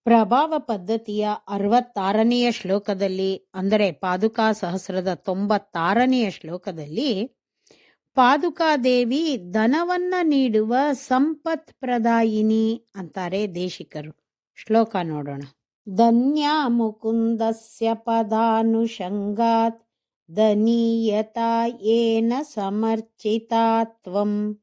ಪ್ರಭಾವ ಪದ್ಧತಿಯ 66ನೆಯ ಶ್ಲೋಕದಲ್ಲಿ, ಅಂದರೆ ಪಾದುಕಾ ಸಹಸ್ರದ 96ನೆಯ ಶ್ಲೋಕದಲ್ಲಿ, ಪಾದುಕಾದೇವಿ ಧನವನ್ನ ನೀಡುವ ಸಂಪತ್ ಪ್ರದಾಯಿನಿ ಅಂತಾರೆ ದೇಶಿಕರು. ಶ್ಲೋಕ ನೋಡೋಣ. ಧನ್ಯ ಮುಕುಂದಸ್ಯ ಪದಾನುಷಂಗಾತ್ ಧನೀಯತಾ ಯೇನ ಸಮರ್ಚಿತಾ ತ್ವಂ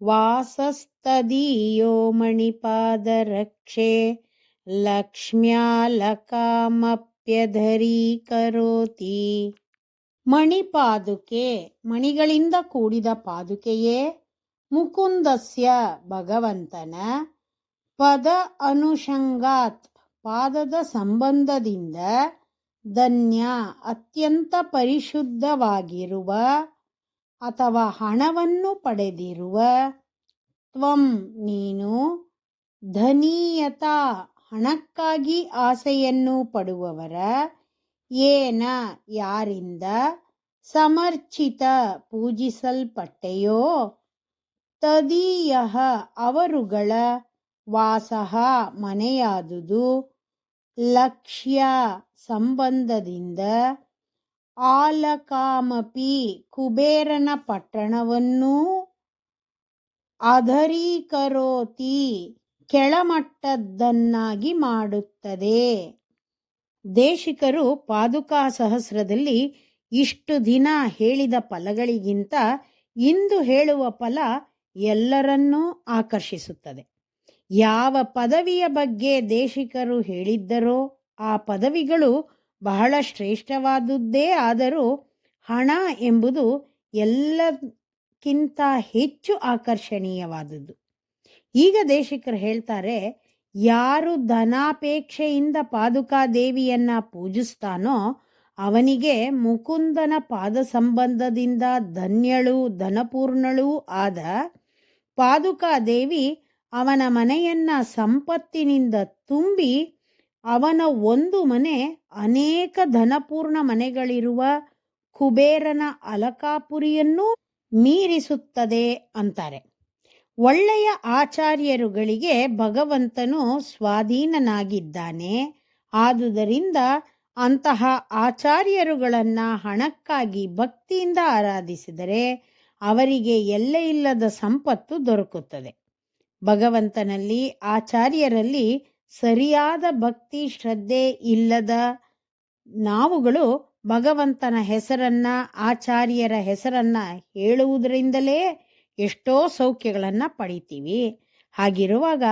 ವಾಸಸ್ತದೀಯೋ ಮಣಿಪಾದರಕ್ಷೆ ಲಕ್ಷ್ಮ್ಯಾಲಕಾಮಪ್ಯಧರೀಕರೋತಿ. ಮಣಿಪಾದುಕೆ, ಮಣಿಗಳಿಂದ ಕೂಡಿದ ಪಾದುಕೆಯೇ, ಮುಕುಂದಸ್ಯ ಭಗವಂತನ, ಪದ ಅನುಷಂಗಾತ್ ಪಾದದ ಸಂಬಂಧದಿಂದ, ಧನ್ಯ ಅತ್ಯಂತ ಪರಿಶುದ್ಧವಾಗಿರುವ ಅಥವಾ ಹಣವನ್ನು ಪಡೆದಿರುವ, ತ್ವಂ ನೀನು, ಧನೀಯತಾ ಹಣಕ್ಕಾಗಿ ಆಸೆಯನ್ನು ಪಡುವವರ, ಏನ ಯಾರಿಂದ, ಸಮರ್ಚಿತ ಪೂಜಿಸಲ್ಪಟ್ಟೆಯೋ, ತದೀಯ ಅವರುಗಳ, ವಾಸಃ ಮನೆಯಾದುದು, ಲಕ್ಷ್ಯ ಸಂಬಂಧದಿಂದ, ಆಲಕಾಮಪಿ ಕುಬೇರನ ಪಟ್ಟಣವನ್ನೂ, ಅಧರೀಕರೋತಿ ಕೆಳಮಟ್ಟದ್ದನ್ನಾಗಿ ಮಾಡುತ್ತದೆ. ದೇಶಿಕರು ಪಾದುಕಾ ಸಹಸ್ರದಲ್ಲಿ ಇಷ್ಟು ದಿನ ಹೇಳಿದ ಫಲಗಳಿಗಿಂತ ಇಂದು ಹೇಳುವ ಫಲ ಎಲ್ಲರನ್ನೂ ಆಕರ್ಷಿಸುತ್ತದೆ. ಯಾವ ಪದವಿಯ ಬಗ್ಗೆ ದೇಶಿಕರು ಹೇಳಿದ್ದರೋ ಆ ಪದವಿಗಳು ಬಹಳ ಶ್ರೇಷ್ಠವಾದುದೇ ಆದರೂ ಹಣ ಎಂಬುದು ಎಲ್ಲಕ್ಕಿಂತ ಹೆಚ್ಚು ಆಕರ್ಷಣೀಯವಾದುದು. ಈಗ ದೇಶಿಕರು ಹೇಳ್ತಾರೆ, ಯಾರು ಧನಾಪೇಕ್ಷೆಯಿಂದ ಪಾದುಕಾದೇವಿಯನ್ನ ಪೂಜಿಸ್ತಾನೋ ಅವನಿಗೆ ಮುಕುಂದನ ಪಾದ ಸಂಬಂಧದಿಂದ ಧನ್ಯಳು ಧನಪೂರ್ಣಳೂ ಆದ ಪಾದುಕಾದೇವಿ ಅವನ ಮನೆಯನ್ನ ಸಂಪತ್ತಿನಿಂದ ತುಂಬಿ ಅವನ ಒಂದು ಮನೆ ಅನೇಕ ಧನಪೂರ್ಣ ಮನೆಗಳಿರುವ ಕುಬೇರನ ಅಲಕಾಪುರಿಯನ್ನೂ ಮೀರಿಸುತ್ತದೆ ಅಂತಾರೆ. ಒಳ್ಳೆಯ ಆಚಾರ್ಯರುಗಳಿಗೆ ಭಗವಂತನು ಸ್ವಾಧೀನನಾಗಿದ್ದಾನೆ. ಆದುದರಿಂದ ಅಂತಹ ಆಚಾರ್ಯರುಗಳನ್ನ ಹಣಕ್ಕಾಗಿ ಭಕ್ತಿಯಿಂದ ಆರಾಧಿಸಿದರೆ ಅವರಿಗೆ ಎಲ್ಲೆಯಿಲ್ಲದ ಸಂಪತ್ತು ದೊರಕುತ್ತದೆ. ಭಗವಂತನಲ್ಲಿ, ಆಚಾರ್ಯರಲ್ಲಿ ಸರಿಯಾದ ಭಕ್ತಿ ಶ್ರದ್ಧೆ ಇಲ್ಲದ ನಾವುಗಳು ಭಗವಂತನ ಹೆಸರನ್ನ, ಆಚಾರ್ಯರ ಹೆಸರನ್ನ ಹೇಳುವುದರಿಂದಲೇ ಎಷ್ಟೋ ಸೌಖ್ಯಗಳನ್ನು ಪಡಿತೀವಿ. ಹಾಗಿರುವಾಗ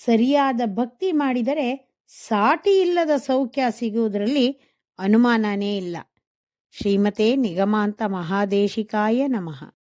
ಸರಿಯಾದ ಭಕ್ತಿ ಮಾಡಿದರೆ ಸಾಟಿ ಇಲ್ಲದ ಸೌಖ್ಯ ಸಿಗುವುದರಲ್ಲಿ ಅನುಮಾನನೇ ಇಲ್ಲ. ಶ್ರೀಮತೆ ನಿಗಮಾಂತ ಮಹಾದೇಶಿಕಾಯ ನಮಃ.